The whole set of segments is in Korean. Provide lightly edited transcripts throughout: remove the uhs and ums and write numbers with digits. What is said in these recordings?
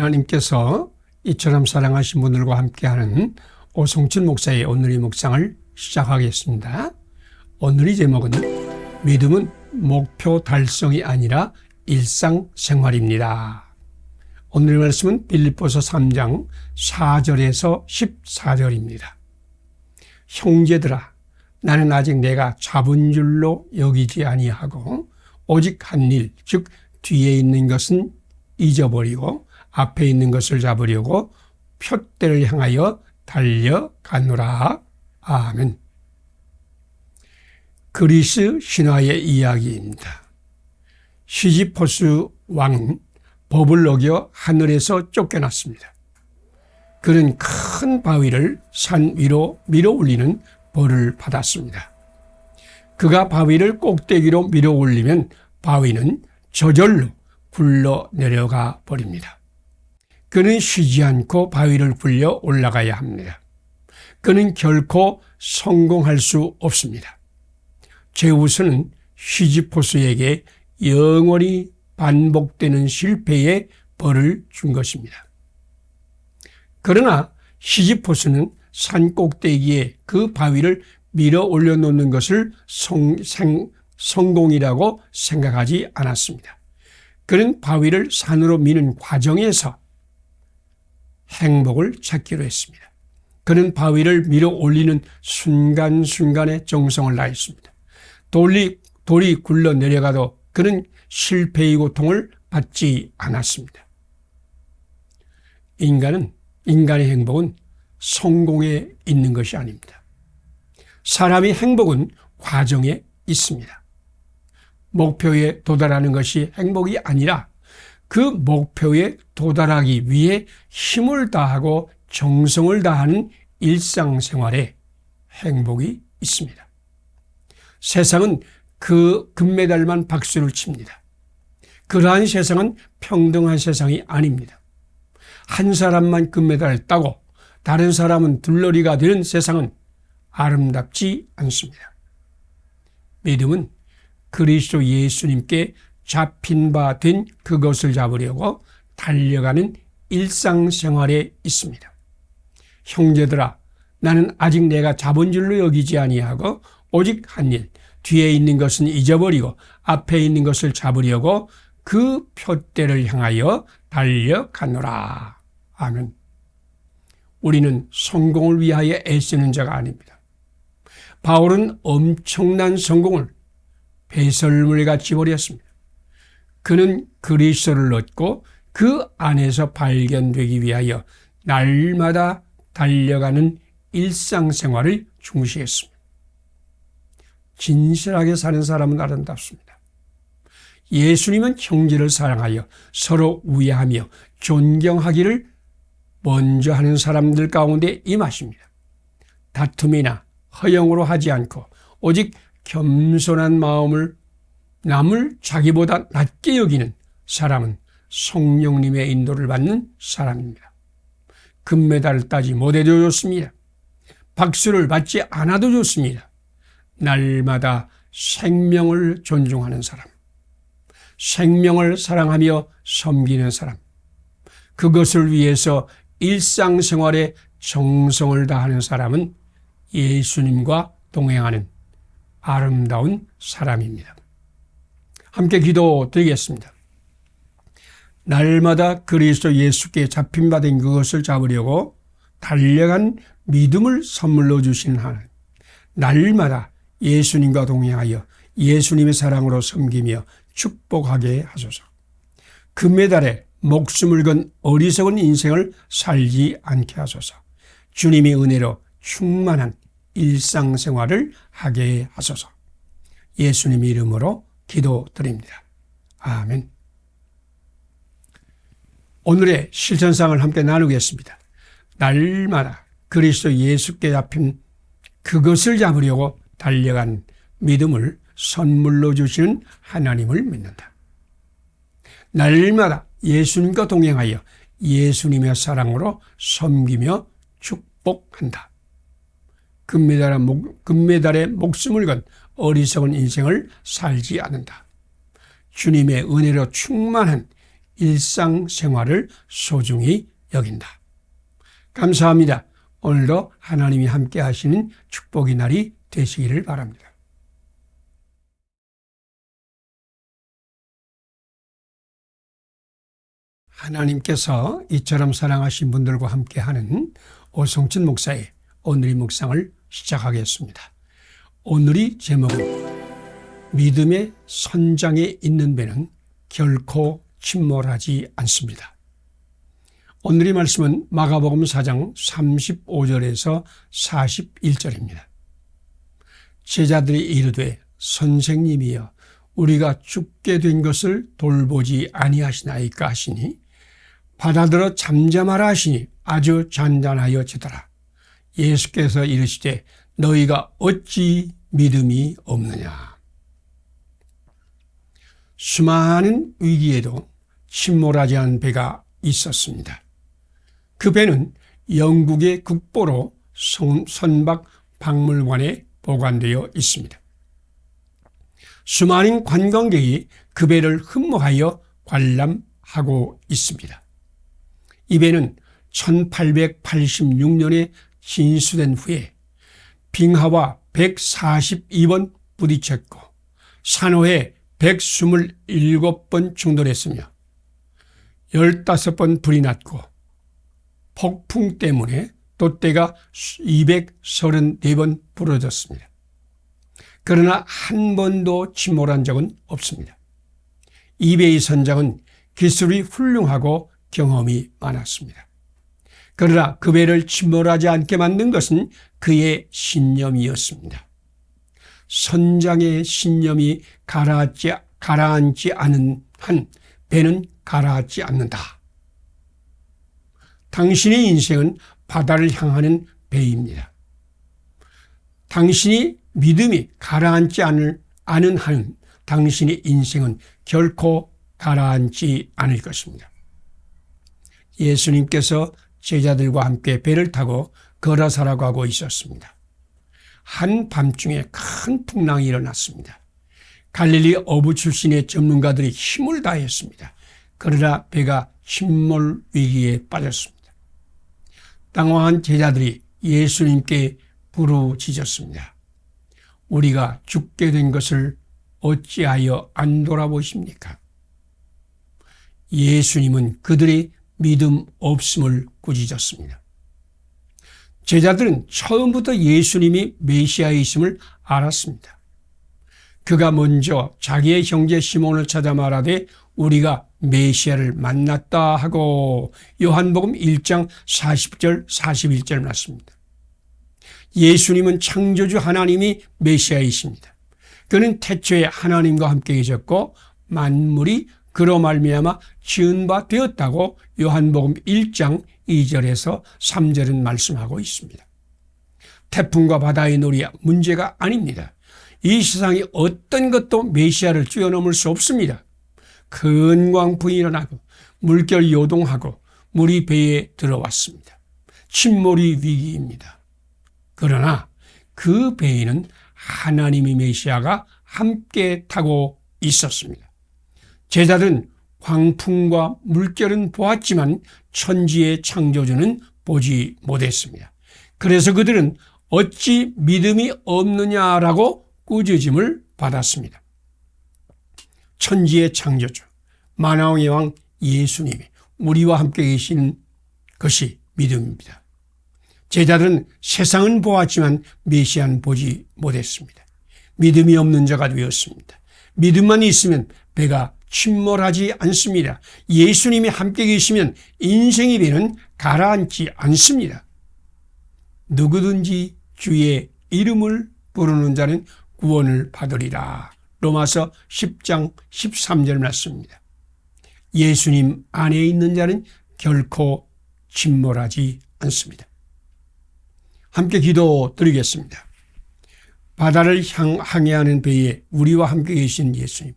하나님께서 이처럼 사랑하신 분들과 함께하는 오성춘 목사의 오늘의 묵상을 시작하겠습니다. 오늘의 제목은 믿음은 목표 달성이 아니라 일상생활입니다. 오늘의 말씀은 빌립보서 3장 4절에서 14절입니다. 형제들아, 나는 아직 내가 잡은 줄로 여기지 아니하고 오직 한 일, 즉 뒤에 있는 것은 잊어버리고 앞에 있는 것을 잡으려고 표대를 향하여 달려가노라. 아멘. 그리스 신화의 이야기입니다. 시지포스 왕은 법을 어겨 하늘에서 쫓겨났습니다. 그는 큰 바위를 산 위로 밀어 올리는 벌을 받았습니다. 그가 바위를 꼭대기로 밀어 올리면 바위는 저절로 굴러 내려가 버립니다. 그는 쉬지 않고 바위를 굴려 올라가야 합니다. 그는 결코 성공할 수 없습니다. 제우스는 시지포스에게 영원히 반복되는 실패의 벌을 준 것입니다. 그러나 시지포스는 산 꼭대기에 그 바위를 밀어 올려놓는 것을 성공이라고 생각하지 않았습니다. 그는 바위를 산으로 미는 과정에서 행복을 찾기로 했습니다. 그는 바위를 밀어 올리는 순간순간에 정성을 다했습니다. 돌이 굴러 내려가도 그는 실패의 고통을 받지 않았습니다. 인간의 행복은 성공에 있는 것이 아닙니다. 사람의 행복은 과정에 있습니다. 목표에 도달하는 것이 행복이 아니라 그 목표에 도달하기 위해 힘을 다하고 정성을 다하는 일상생활에 행복이 있습니다. 세상은 그 금메달만 박수를 칩니다. 그러한 세상은 평등한 세상이 아닙니다. 한 사람만 금메달을 따고 다른 사람은 둘러리가 되는 세상은 아름답지 않습니다. 믿음은 그리스도 예수님께 잡힌 바 된 그것을 잡으려고 달려가는 일상생활에 있습니다. 형제들아, 나는 아직 내가 잡은 줄로 여기지 아니하고 오직 한 일, 뒤에 있는 것은 잊어버리고 앞에 있는 것을 잡으려고 그 표대를 향하여 달려가노라. 아멘. 우리는 성공을 위하여 애쓰는 자가 아닙니다. 바울은 엄청난 성공을 배설물같이 버렸습니다. 그는 그리스도를 얻고 그 안에서 발견되기 위하여 날마다 달려가는 일상생활을 중시했습니다. 진실하게 사는 사람은 아름답습니다. 예수님은 형제를 사랑하여 서로 우애하며 존경하기를 먼저 하는 사람들 가운데 임하십니다. 다툼이나 허영으로 하지 않고 오직 겸손한 마음을 남을 자기보다 낮게 여기는 사람은 성령님의 인도를 받는 사람입니다. 금메달을 따지 못해도 좋습니다. 박수를 받지 않아도 좋습니다. 날마다 생명을 존중하는 사람, 생명을 사랑하며 섬기는 사람, 그것을 위해서 일상생활에 정성을 다하는 사람은 예수님과 동행하는 아름다운 사람입니다. 함께 기도드리겠습니다. 날마다 그리스도 예수께 잡힌 바 된 그것을 잡으려고 달려간 믿음을 선물로 주신 하나님, 날마다 예수님과 동행하여 예수님의 사랑으로 섬기며 축복하게 하소서. 금메달에 목숨을 건 어리석은 인생을 살지 않게 하소서. 주님의 은혜로 충만한 일상생활을 하게 하소서. 예수님 이름으로 기도드립니다. 아멘. 오늘의 실천상을 함께 나누겠습니다. 날마다 그리스도 예수께 잡힌 그것을 잡으려고 달려간 믿음을 선물로 주시는 하나님을 믿는다. 날마다 예수님과 동행하여 예수님의 사랑으로 섬기며 축복한다. 금메달에 목숨을 건 어리석은 인생을 살지 않는다. 주님의 은혜로 충만한 일상생활을 소중히 여긴다. 감사합니다. 오늘도 하나님이 함께 하시는 축복의 날이 되시기를 바랍니다. 하나님께서 이처럼 사랑하신 분들과 함께하는 오성춘 목사의 오늘의 묵상을 시작하겠습니다. 오늘의 제목은 믿음의 선장에 있는 배는 결코 침몰하지 않습니다. 오늘의 말씀은 마가복음 4장 35절에서 41절입니다. 제자들이 이르되 선생님이여 우리가 죽게 된 것을 돌보지 아니하시나이까 하시니 바다들어 잠잠하라 하시니 아주 잔잔하여 지더라. 예수께서 이르시되 너희가 어찌 믿음이 없느냐. 수많은 위기에도 침몰하지 않은 배가 있었습니다. 그 배는 영국의 국보로 선박 박물관에 보관되어 있습니다. 수많은 관광객이 그 배를 흠모하여 관람하고 있습니다. 이 배는 1886년에 진수된 후에 빙하와 142번 부딪혔고 산호에 127번 충돌했으며 15번 불이 났고 폭풍 때문에 돛대가 234번 부러졌습니다. 그러나 한 번도 침몰한 적은 없습니다. 이 배의 선장은 기술이 훌륭하고 경험이 많았습니다. 그러나 그 배를 침몰하지 않게 만든 것은 그의 신념이었습니다. 선장의 신념이 가라앉지 않은 한 배는 가라앉지 않는다. 당신의 인생은 바다를 향하는 배입니다. 당신이 믿음이 가라앉지 않은 한 당신의 인생은 결코 가라앉지 않을 것입니다. 예수님께서 제자들과 함께 배를 타고 거라사라고 가고 있었습니다. 한밤중에 큰 풍랑이 일어났습니다. 갈릴리 어부 출신의 전문가들이 힘을 다했습니다. 그러나 배가 침몰 위기에 빠졌습니다. 당황한 제자들이 예수님께 부르짖었습니다. 우리가 죽게 된 것을 어찌하여 안 돌아보십니까? 예수님은 그들의 믿음 없음을 꾸짖었습니다. 제자들은 처음부터 예수님이 메시아이심을 알았습니다. 그가 먼저 자기의 형제 시몬을 찾아 말하되 우리가 메시아를 만났다 하고 요한복음 1장 40절 41절 말씀입니다. 예수님은 창조주 하나님이 메시아이십니다. 그는 태초에 하나님과 함께 계셨고 만물이 그로 말미암아 지은 바 되었다고 요한복음 1장 2절에서 3절은 말씀하고 있습니다. 태풍과 바다의 놀이 문제가 아닙니다. 이 세상에 어떤 것도 메시아를 뛰어넘을 수 없습니다. 큰 광풍이 일어나고 물결이 요동하고 물이 배에 들어왔습니다. 침몰이 위기입니다. 그러나 그 배에는 하나님의 메시아가 함께 타고 있었습니다. 제자들은 광풍과 물결은 보았지만 천지의 창조주는 보지 못했습니다. 그래서 그들은 어찌 믿음이 없느냐라고 꾸짖음을 받았습니다. 천지의 창조주, 만왕의 왕 예수님이 우리와 함께 계시는 것이 믿음입니다. 제자들은 세상은 보았지만 메시아는 보지 못했습니다. 믿음이 없는 자가 되었습니다. 믿음만 있으면 배가 침몰하지 않습니다. 예수님이 함께 계시면 인생의 배는 가라앉지 않습니다. 누구든지 주의 이름을 부르는 자는 구원을 받으리라. 로마서 10장 13절 말씀입니다. 예수님 안에 있는 자는 결코 침몰하지 않습니다. 함께 기도드리겠습니다. 바다를 항해하는 배에 우리와 함께 계신 예수님,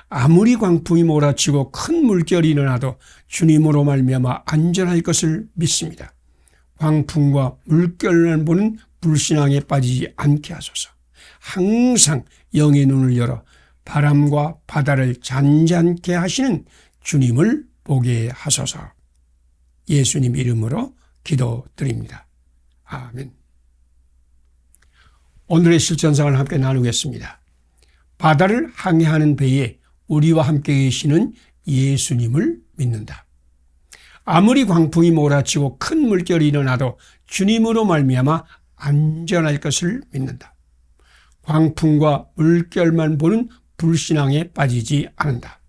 아무리 광풍이 몰아치고 큰 물결이 일어나도 주님으로 말미암아 안전할 것을 믿습니다. 광풍과 물결을 보는 불신앙에 빠지지 않게 하소서. 항상 영의 눈을 열어 바람과 바다를 잔잔케 하시는 주님을 보게 하소서. 예수님 이름으로 기도드립니다. 아멘. 오늘의 실천상을 함께 나누겠습니다. 바다를 항해하는 배에 우리와 함께 계시는 예수님을 믿는다. 아무리 광풍이 몰아치고 큰 물결이 일어나도 주님으로 말미암아 안전할 것을 믿는다. 광풍과 물결만 보는 불신앙에 빠지지 않는다.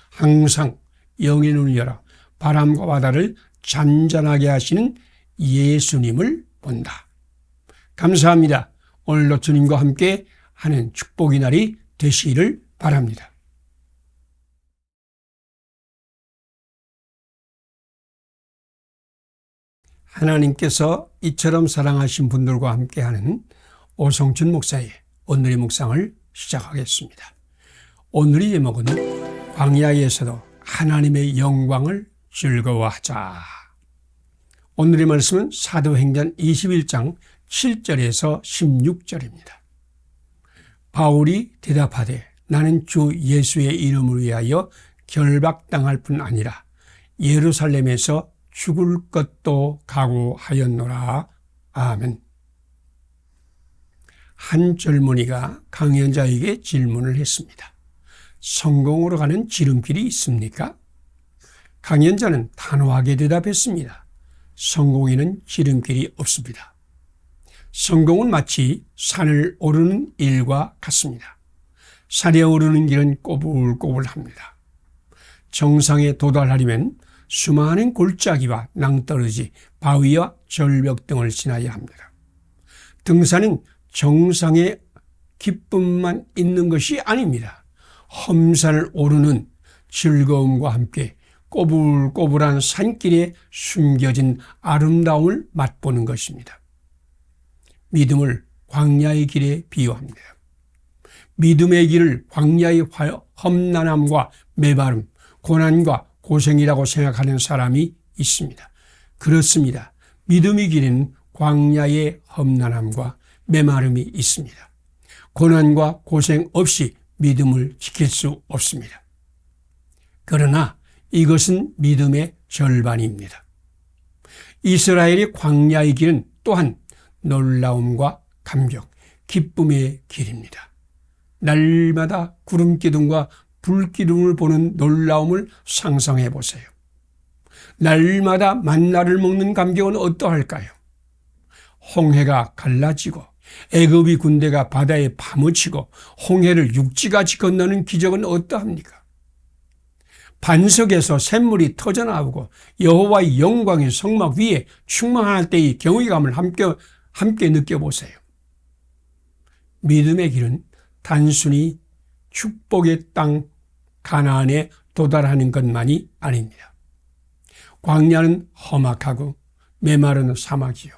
항상 영의 눈을 열어 바람과 바다를 잔잔하게 하시는 예수님을 본다. 감사합니다. 오늘도 주님과 함께 하는 축복의 날이 되시기를 바랍니다. 하나님께서 이처럼 사랑하신 분들과 함께하는 오성춘 목사의 오늘의 묵상을 시작하겠습니다. 오늘의 제목은 광야에서도 하나님의 영광을 즐거워하자. 오늘의 말씀은 사도행전 21장 7절에서 16절입니다. 바울이 대답하되 나는 주 예수의 이름을 위하여 결박당할 뿐 아니라 예루살렘에서 죽을 것도 각오하였노라. 아멘. 한 젊은이가 강연자에게 질문을 했습니다. 성공으로 가는 지름길이 있습니까? 강연자는 단호하게 대답했습니다. 성공에는 지름길이 없습니다. 성공은 마치 산을 오르는 일과 같습니다. 산에 오르는 길은 꼬불꼬불합니다. 정상에 도달하려면 수많은 골짜기와 낭떠러지, 바위와 절벽 등을 지나야 합니다. 등산은 정상의 기쁨만 있는 것이 아닙니다. 험산을 오르는 즐거움과 함께 꼬불꼬불한 산길에 숨겨진 아름다움을 맛보는 것입니다. 믿음을 광야의 길에 비유합니다. 믿음의 길을 광야의 험난함과 메마름, 고난과 고생이라고 생각하는 사람이 있습니다. 그렇습니다. 믿음의 길에는 광야의 험난함과 메마름이 있습니다. 고난과 고생 없이 믿음을 지킬 수 없습니다. 그러나 이것은 믿음의 절반입니다. 이스라엘의 광야의 길은 또한 놀라움과 감격, 기쁨의 길입니다. 날마다 구름기둥과 불기둥을 보는 놀라움을 상상해 보세요. 날마다 만나를 먹는 감격은 어떠할까요? 홍해가 갈라지고 애굽의 군대가 바다에 파묻히고 홍해를 육지같이 건너는 기적은 어떠합니까? 반석에서 샘물이 터져나오고 여호와의 영광이 성막 위에 충만할 때의 경외감을 함께 느껴보세요. 믿음의 길은 단순히 축복의 땅 가나안에 도달하는 것만이 아닙니다. 광야는 험악하고 메마른 사막이요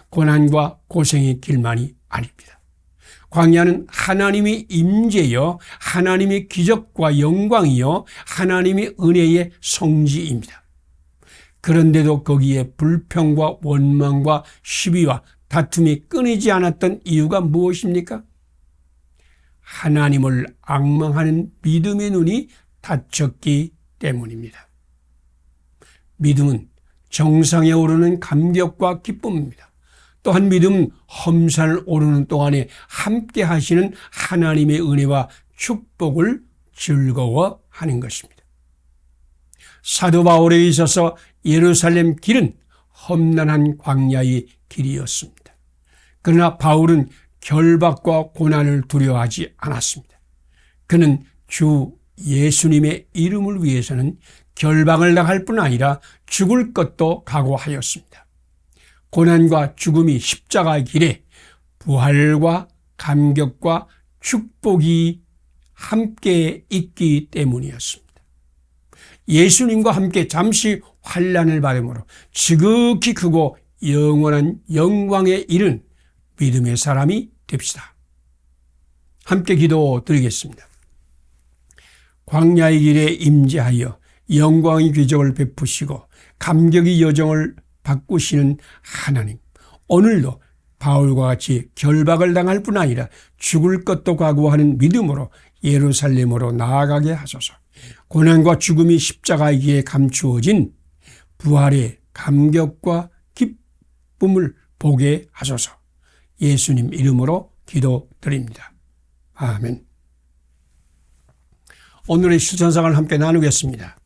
고난과 고생의 길만이 아닙니다. 광야는 하나님의 임재요 하나님의 기적과 영광이요 하나님의 은혜의 성지입니다. 그런데도 거기에 불평과 원망과 시비와 다툼이 끊이지 않았던 이유가 무엇입니까? 하나님을 앙망하는 믿음의 눈이 닫혔기 때문입니다. 믿음은 정상에 오르는 감격과 기쁨입니다. 또한 믿음은 험산을 오르는 동안에 함께 하시는 하나님의 은혜와 축복을 즐거워하는 것입니다. 사도 바울에 있어서 예루살렘 길은 험난한 광야의 길이었습니다. 그러나 바울은 결박과 고난을 두려워하지 않았습니다. 그는 주 예수님의 이름을 위해서는 결박을 당할 뿐 아니라 죽을 것도 각오하였습니다. 고난과 죽음이 십자가의 길에 부활과 감격과 축복이 함께 있기 때문이었습니다. 예수님과 함께 잠시 환난을 받음으로 지극히 크고 영원한 영광에 이른 믿음의 사람이 됩시다. 함께 기도드리겠습니다. 광야의 길에 임재하여 영광의 기적을 베푸시고 감격의 여정을 바꾸시는 하나님, 오늘도 바울과 같이 결박을 당할 뿐 아니라 죽을 것도 각오하는 믿음으로 예루살렘으로 나아가게 하소서. 고난과 죽음이 십자가 위에 감추어진 부활의 감격과 기쁨을 보게 하소서. 예수님 이름으로 기도드립니다. 아멘. 오늘의 수천상을 함께 나누겠습니다.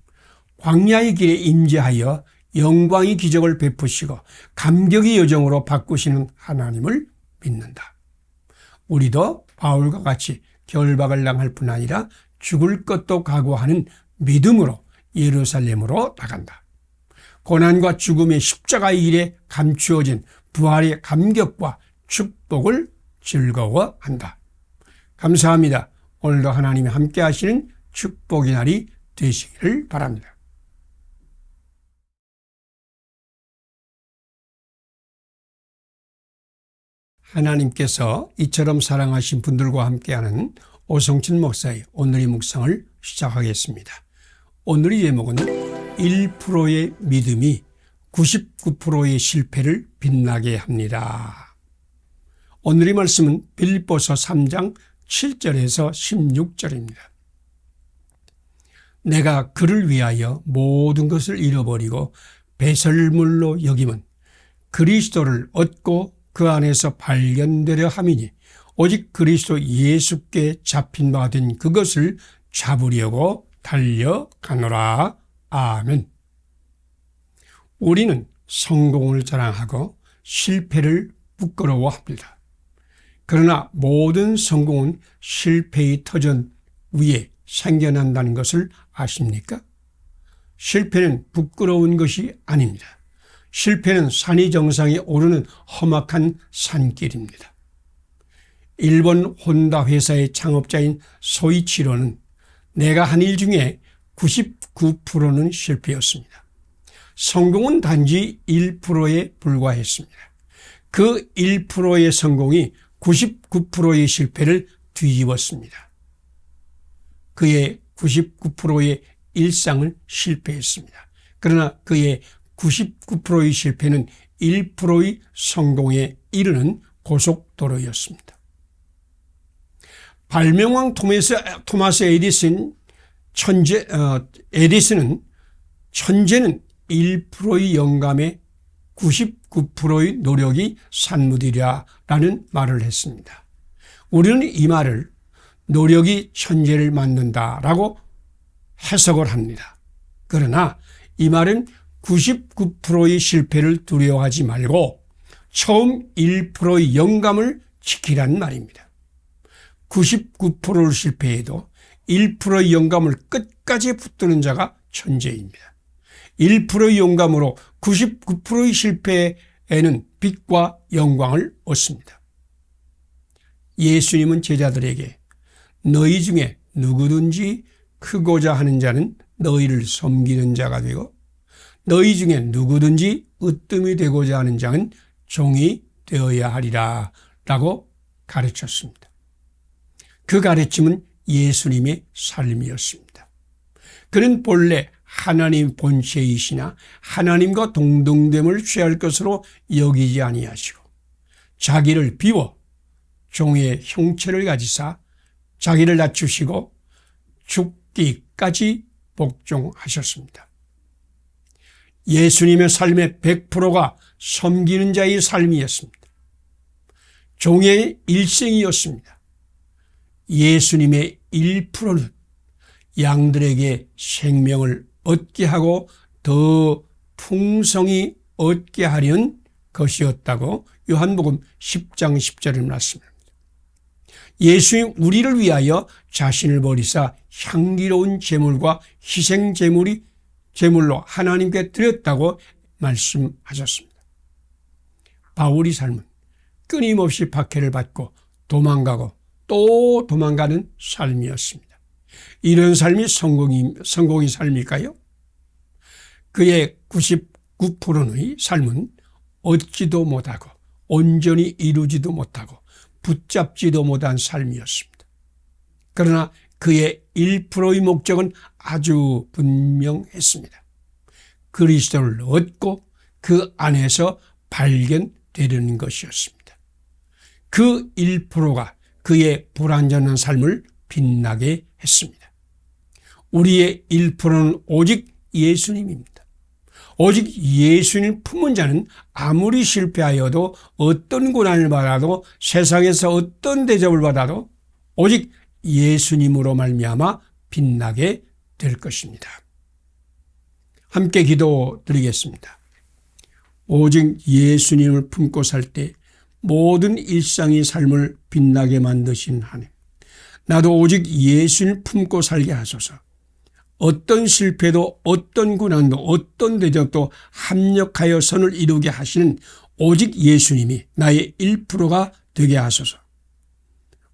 광야의 길에 임재하여 영광의 기적을 베푸시고 감격의 여정으로 바꾸시는 하나님을 믿는다. 우리도 바울과 같이 결박을 당할 뿐 아니라 죽을 것도 각오하는 믿음으로 예루살렘으로 나간다. 고난과 죽음의 십자가의 일에 감추어진 부활의 감격과 축복을 즐거워한다. 감사합니다. 오늘도 하나님이 함께 하시는 축복의 날이 되시기를 바랍니다. 하나님께서 이처럼 사랑하신 분들과 함께하는 오성춘 목사의 오늘의 묵상을 시작하겠습니다. 오늘의 제목은 1%의 믿음이 99%의 실패를 빛나게 합니다. 오늘의 말씀은 빌립보서 3장 7절에서 16절입니다. 내가 그를 위하여 모든 것을 잃어버리고 배설물로 여김은 그리스도를 얻고 그 안에서 발견되려 함이니 오직 그리스도 예수께 잡힌 바 된 그것을 잡으려고 달려가노라. 아멘. 우리는 성공을 자랑하고 실패를 부끄러워합니다. 그러나 모든 성공은 실패의 터전 위에 생겨난다는 것을 아십니까? 실패는 부끄러운 것이 아닙니다. 실패는 산이 정상에 오르는 험악한 산길입니다. 일본 혼다 회사의 창업자인 소이치로는 내가 한 일 중에 99%는 실패였습니다. 성공은 단지 1%에 불과했습니다. 그 1%의 성공이 99%의 실패를 뒤집었습니다. 그의 99%의 일상은 실패했습니다. 그러나 그의 99%의 실패는 1%의 성공에 이르는 고속도로였습니다. 발명왕 토마스 에디슨은 천재는 1%의 영감에 99%의 노력이 산물이라는 말을 했습니다. 우리는 이 말을 노력이 천재를 만든다라고 해석을 합니다. 그러나 이 말은 99%의 실패를 두려워하지 말고 처음 1%의 영감을 지키라는 말입니다. 99%를 실패해도 1%의 영감을 끝까지 붙드는 자가 천재입니다. 1%의 영감으로 99%의 실패에는 빛과 영광을 얻습니다. 예수님은 제자들에게 너희 중에 누구든지 크고자 하는 자는 너희를 섬기는 자가 되고 너희 중에 누구든지 으뜸이 되고자 하는 자는 종이 되어야 하리라 라고 가르쳤습니다. 그 가르침은 예수님의 삶이었습니다. 그는 본래 하나님 본체이시나 하나님과 동등됨을 취할 것으로 여기지 아니하시고 자기를 비워 종의 형체를 가지사 자기를 낮추시고 죽기까지 복종하셨습니다. 예수님의 삶의 100%가 섬기는 자의 삶이었습니다. 종의 일생이었습니다. 예수님의 1%는 양들에게 생명을 얻게 하고 더 풍성히 얻게 하려는 것이었다고 요한복음 10장 10절을 말씀합니다. 예수님 우리를 위하여 자신을 버리사 향기로운 제물과 희생 제물로 하나님께 드렸다고 말씀하셨습니다. 바울의 삶은 끊임없이 박해를 받고 도망가고 또 도망가는 삶이었습니다. 이런 삶이 성공의 삶일까요? 그의 99%의 삶은 얻지도 못하고 온전히 이루지도 못하고 붙잡지도 못한 삶이었습니다. 그러나 그의 1%의 목적은 아주 분명했습니다. 그리스도를 얻고 그 안에서 발견되려는 것이었습니다. 그 1%가 그의 불완전한 삶을 빛나게 했습니다. 우리의 1%는 오직 예수님입니다. 오직 예수님을 품은 자는 아무리 실패하여도 어떤 고난을 받아도 세상에서 어떤 대접을 받아도 오직 예수님으로 말미암아 빛나게 될 것입니다. 함께 기도드리겠습니다. 오직 예수님을 품고 살 때 모든 일상의 삶을 빛나게 만드신 하나님, 나도 오직 예수님을 품고 살게 하소서. 어떤 실패도 어떤 고난도 어떤 대접도 합력하여 선을 이루게 하시는 오직 예수님이 나의 1%가 되게 하소서.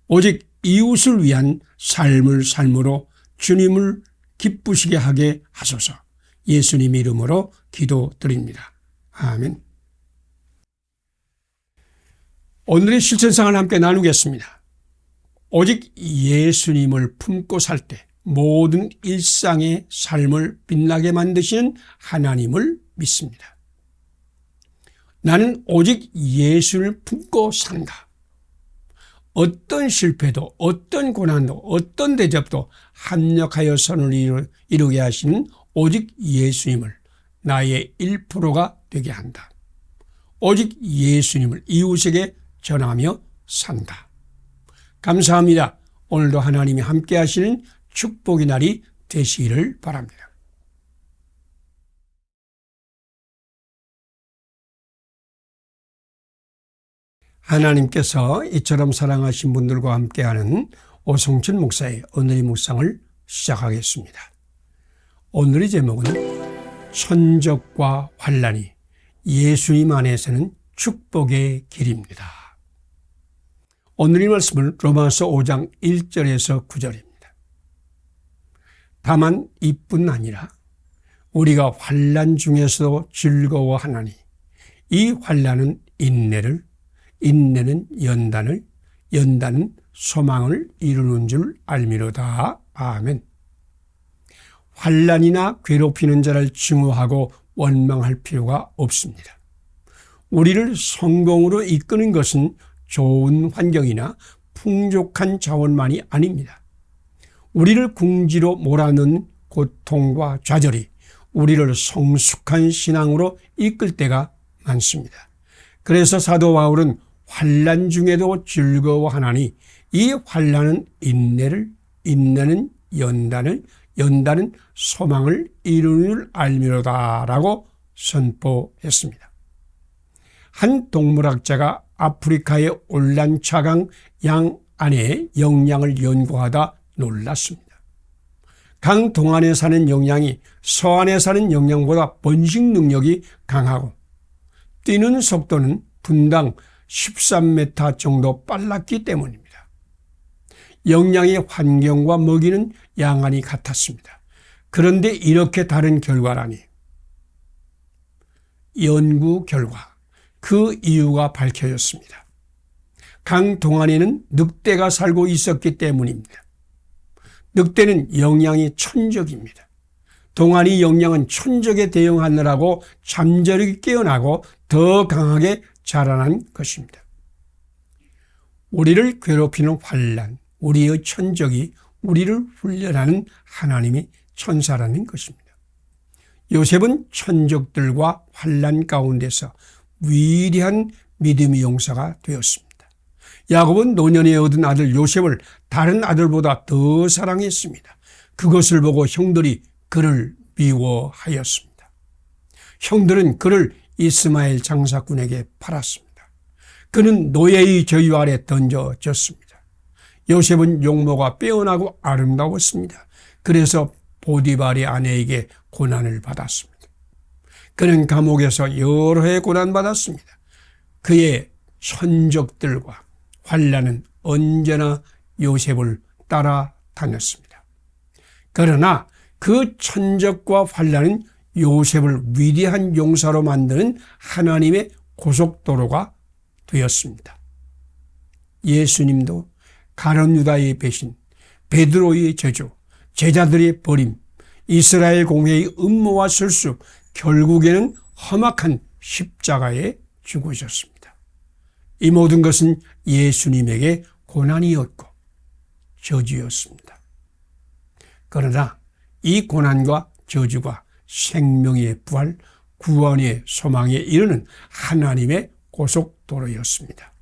오직 이웃을 위한 삶을 삶으로 주님을 기쁘시게 하게 하소서. 예수님 이름으로 기도드립니다. 아멘. 오늘의 실천상을 함께 나누겠습니다. 오직 예수님을 품고 살 때 모든 일상의 삶을 빛나게 만드시는 하나님을 믿습니다. 나는 오직 예수를 품고 산다. 어떤 실패도 어떤 고난도 어떤 대접도 합력하여 선을 이루게 하시는 오직 예수님을 나의 1%가 되게 한다. 오직 예수님을 이웃에게 전하며 산다. 감사합니다. 오늘도 하나님이 함께 하시는 축복의 날이 되시기를 바랍니다. 하나님께서 이처럼 사랑하신 분들과 함께하는 오성춘 목사의 오늘의 묵상을 시작하겠습니다. 오늘의 제목은 천적과 환난이 예수님 안에서는 축복의 길입니다. 오늘의 말씀은 로마서 5장 1절에서 9절입니다. 다만 이뿐 아니라 우리가 환난 중에서도 즐거워하나니 이 환난은 인내를, 인내는 연단을, 연단은 소망을 이루는 줄 알미로다. 아멘. 환난이나 괴롭히는 자를 증오하고 원망할 필요가 없습니다. 우리를 성공으로 이끄는 것은 좋은 환경이나 풍족한 자원만이 아닙니다. 우리를 궁지로 몰아넣는 고통과 좌절이 우리를 성숙한 신앙으로 이끌 때가 많습니다. 그래서 사도 바울은 환난 중에도 즐거워하나니 이 환난은 인내를, 인내는 연단을, 연단은 소망을 이루는 줄 알미로다라고 선포했습니다. 한 동물학자가 아프리카의 올란차강 양 안의 영양을 연구하다 놀랐습니다. 강 동안에 사는 영양이 서안에 사는 영양보다 번식 능력이 강하고 뛰는 속도는 분당 13m 정도 빨랐기 때문입니다. 영양의 환경과 먹이는 양안이 같았습니다. 그런데 이렇게 다른 결과라니. 연구 결과 그 이유가 밝혀졌습니다. 강 동안에는 늑대가 살고 있었기 때문입니다. 늑대는 영양이 천적입니다. 동안이 영양은 천적에 대응하느라고 잠재력이 깨어나고 더 강하게 자라난 것입니다. 우리를 괴롭히는 환난, 우리의 천적이 우리를 훈련하는 하나님이 천사라는 것입니다. 요셉은 천적들과 환난 가운데서 위대한 믿음의 용사가 되었습니다. 야곱은 노년에 얻은 아들 요셉을 다른 아들보다 더 사랑했습니다. 그것을 보고 형들이 그를 미워하였습니다. 형들은 그를 이스마엘 장사꾼에게 팔았습니다. 그는 노예의 저유 아래 던져졌습니다. 요셉은 용모가 빼어나고 아름다웠습니다. 그래서 보디발의 아내에게 고난을 받았습니다. 그는 감옥에서 여러 해 고난받았습니다. 그의 천적들과 환난은 언제나 요셉을 따라다녔습니다. 그러나 그 천적과 환난은 요셉을 위대한 용사로 만드는 하나님의 고속도로가 되었습니다. 예수님도 가룟 유다의 배신, 베드로의 저주, 제자들의 버림, 이스라엘 공회의 음모와 실수, 결국에는 험악한 십자가에 죽으셨습니다. 이 모든 것은 예수님에게 고난이었고 저주였습니다. 그러나 이 고난과 저주가 생명의 부활, 구원의 소망에 이르는 하나님의 고속도로였습니다.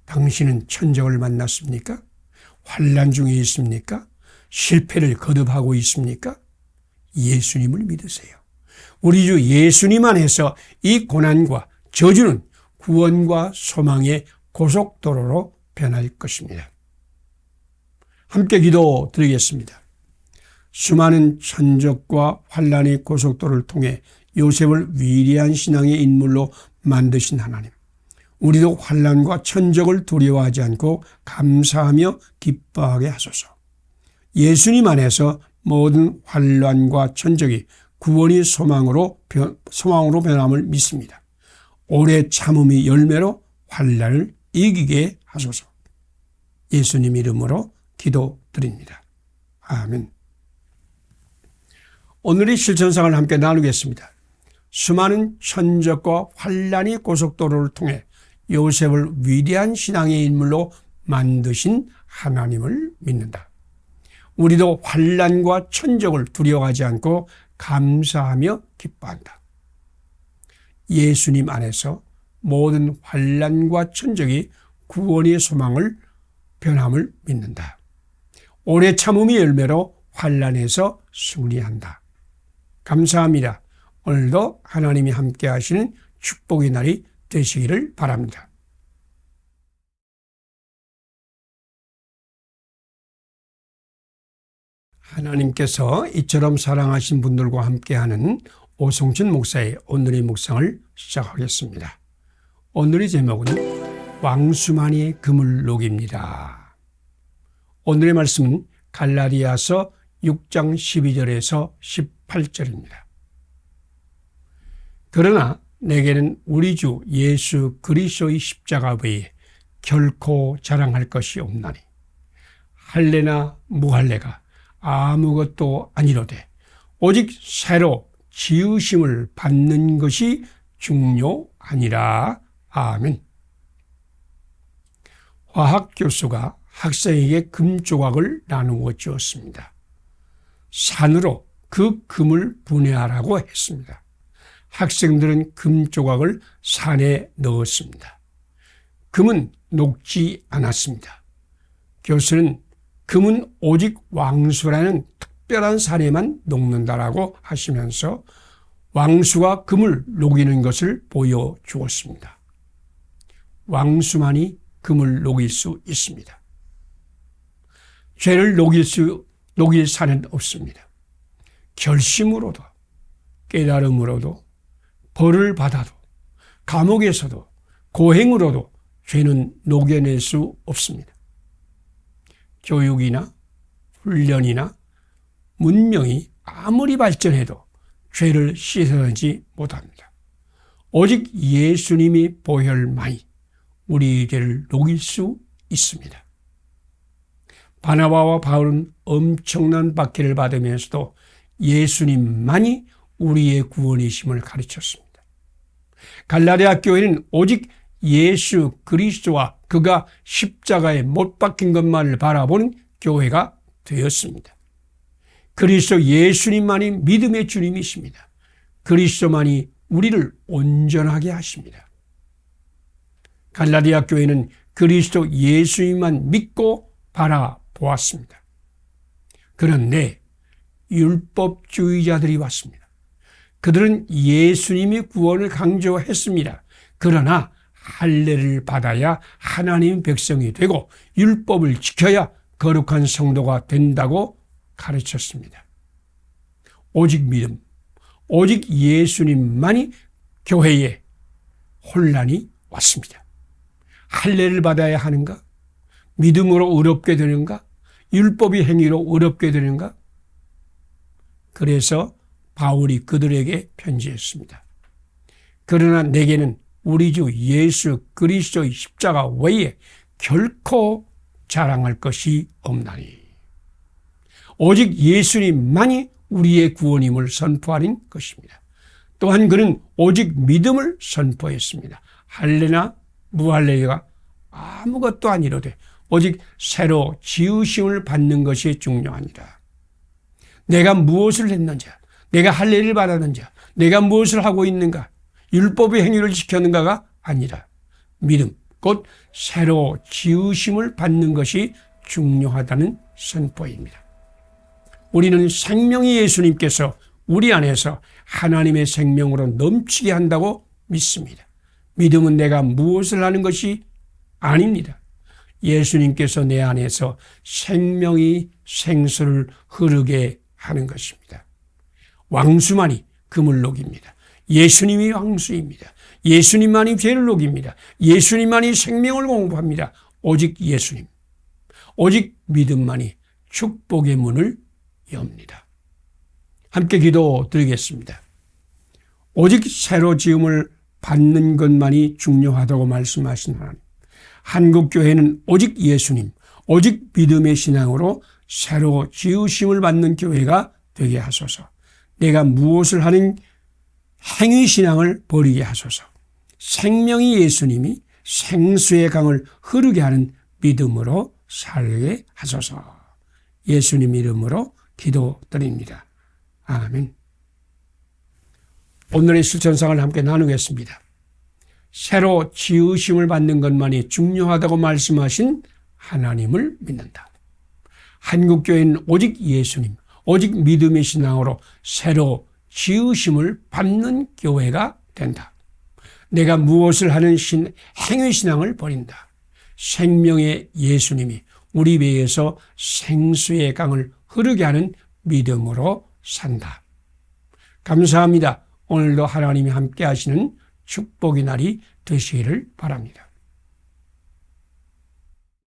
당신은 천적을 만났습니까? 환난 중에 있습니까? 실패를 거듭하고 있습니까? 예수님을 믿으세요. 우리 주 예수님 안에서 이 고난과 저주는 구원과 소망의 고속도로로 변할 것입니다. 함께 기도드리겠습니다. 수많은 천적과 환난의 고속도로를 통해 요셉을 위대한 신앙의 인물로 만드신 하나님, 우리도 환난과 천적을 두려워하지 않고 감사하며 기뻐하게 하소서. 예수님 안에서 모든 환난과 천적이 구원의 소망으로 변함을 믿습니다. 오래 참음의 열매로 환난을 이기게 하소서. 예수님 이름으로 기도드립니다. 아멘. 오늘의 실천상을 함께 나누겠습니다. 수많은 천적과 환난의 고속도로를 통해 요셉을 위대한 신앙의 인물로 만드신 하나님을 믿는다. 우리도 환난과 천적을 두려워하지 않고 감사하며 기뻐한다. 예수님 안에서 모든 환난과 천적이 구원의 소망을 변함을 믿는다. 오래 참음의 열매로 환난에서 승리한다. 감사합니다. 오늘도 하나님이 함께 하시는 축복의 날이 되시기를 바랍니다. 하나님께서 이처럼 사랑하신 분들과 함께하는 오성춘 목사의 오늘의 묵상을 시작하겠습니다. 오늘의 제목은 왕수만이 금을 녹입니다. 오늘의 말씀은 갈라디아서 6장 12절에서 18절입니다. 그러나 내게는 우리 주 예수 그리스도의 십자가 외에 결코 자랑할 것이 없나니 할례나 무할례가 아무것도 아니로되 오직 새로 지으심을 받는 것이 중요하니라. 아멘. 화학교수가 학생에게 금 조각을 나누어 주었습니다. 산으로 그 금을 분해하라고 했습니다. 학생들은 금 조각을 산에 넣었습니다. 금은 녹지 않았습니다. 교수는 금은 오직 왕수라는 특별한 산에만 녹는다라고 하시면서 왕수가 금을 녹이는 것을 보여주었습니다. 왕수만이 금을 녹일 수 있습니다. 죄를 녹일 산은 없습니다. 결심으로도 깨달음으로도 벌을 받아도 감옥에서도 고행으로도 죄는 녹여낼 수 없습니다. 교육이나 훈련이나 문명이 아무리 발전해도 죄를 씻어내지 못합니다. 오직 예수님이 보혈만이 우리 죄를 녹일 수 있습니다. 바나바와 바울은 엄청난 박해를 받으면서도 예수님만이 우리의 구원이심을 가르쳤습니다. 갈라디아 교회는 오직 예수 그리스도와 그가 십자가에 못 박힌 것만을 바라보는 교회가 되었습니다. 그리스도 예수님만이 믿음의 주님이십니다. 그리스도만이 우리를 온전하게 하십니다. 갈라디아 교회는 그리스도 예수님만 믿고 바라보았습니다. 그런데 율법주의자들이 왔습니다. 그들은 예수님의 구원을 강조했습니다. 그러나 할례를 받아야 하나님 백성이 되고 율법을 지켜야 거룩한 성도가 된다고 가르쳤습니다. 오직 믿음, 오직 예수님만이 교회에 혼란이 왔습니다. 할례를 받아야 하는가? 믿음으로 의롭게 되는가? 율법의 행위로 의롭게 되는가? 그래서 바울이 그들에게 편지했습니다. 그러나 내게는 우리 주 예수 그리스도의 십자가 외에 결코 자랑할 것이 없나니 오직 예수님만이 우리의 구원임을 선포하는 것입니다. 또한 그는 오직 믿음을 선포했습니다. 할례나 무할례가 아무것도 아니로되 오직 새로 지으심을 받는 것이 중요하니라. 내가 무엇을 했는가, 내가 할례를 받았는가, 내가 무엇을 하고 있는가, 율법의 행위를 지켰는가가 아니라 믿음, 곧 새로 지으심을 받는 것이 중요하다는 선포입니다. 우리는 생명의 예수님께서 우리 안에서 하나님의 생명으로 넘치게 한다고 믿습니다. 믿음은 내가 무엇을 하는 것이 아닙니다. 예수님께서 내 안에서 생명이 생수를 흐르게 하는 것입니다. 왕수만이 금을 녹입니다. 예수님이 왕수입니다. 예수님만이 죄를 녹입니다. 예수님만이 생명을 공급합니다. 오직 예수님, 오직 믿음만이 축복의 문을 엽니다. 함께 기도드리겠습니다. 오직 새로 지음을 받는 것만이 중요하다고 말씀하신 하나님, 한국교회는 오직 예수님, 오직 믿음의 신앙으로 새로 지으심을 받는 교회가 되게 하소서. 내가 무엇을 하는 행위신앙을 버리게 하소서. 생명이 예수님이 생수의 강을 흐르게 하는 믿음으로 살게 하소서. 예수님 이름으로 기도드립니다. 아멘. 오늘의 실천상을 함께 나누겠습니다. 새로 지으심을 받는 것만이 중요하다고 말씀하신 하나님을 믿는다. 한국교회는 오직 예수님, 오직 믿음의 신앙으로 새로 지으심을 받는 교회가 된다. 내가 무엇을 하는 행위신앙을 버린다. 생명의 예수님이 우리 배에서 생수의 강을 흐르게 하는 믿음으로 산다. 감사합니다. 오늘도 하나님이 함께 하시는 축복의 날이 되시기를 바랍니다.